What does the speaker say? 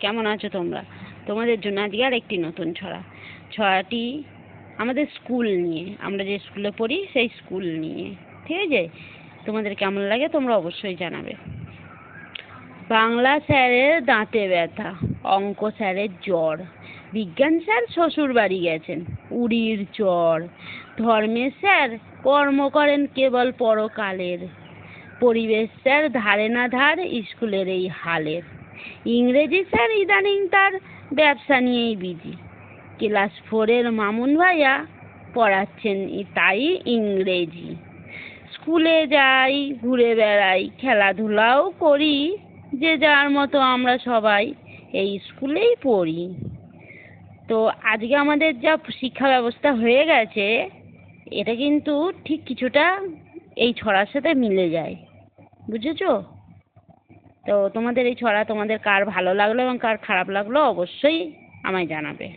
কেমন আছো তোমরা? তোমাদের জন্য আজকে আর একটি নতুন ছড়া। ছড়াটি আমাদের স্কুল নিয়ে, আমরা যে স্কুলে পড়ি সেই স্কুল নিয়ে। ঠিক আছে, তোমাদের কেমন লাগে তোমরা অবশ্যই জানাবে। বাংলা স্যারের দাঁতে ব্যথা, অঙ্ক স্যারের জ্বর, বিজ্ঞান স্যার শ্বশুর বাড়ি গেছেন, উড়ির জ্বর, ধর্মের স্যার কর্ম করেন কেবল পরকালের, পরিবেশ স্যার ধারে না ধার স্কুলের এই হালের, ইংরেজি স্যার ইদানিং তার ব্যবসা নিয়েই বিজি, ক্লাস 4-এর মামুন ভাইয়া পড়াচ্ছেন তাই ইংরেজি, স্কুলে যাই ঘুরে বেড়াই খেলাধুলাও করি, যে যার মতো আমরা সবাই এই স্কুলেই পড়ি। তো আজকে আমাদের যা শিক্ষা ব্যবস্থা হয়ে গেছে এটা কিন্তু ঠিক কিছুটা এই ছড়ার সাথে মিলে যায়, বুঝেছো? তো তোমাদের এই ছড়া তোমাদের কার ভালো লাগলো এবং কার খারাপ লাগলো অবশ্যই আমায় জানাবে।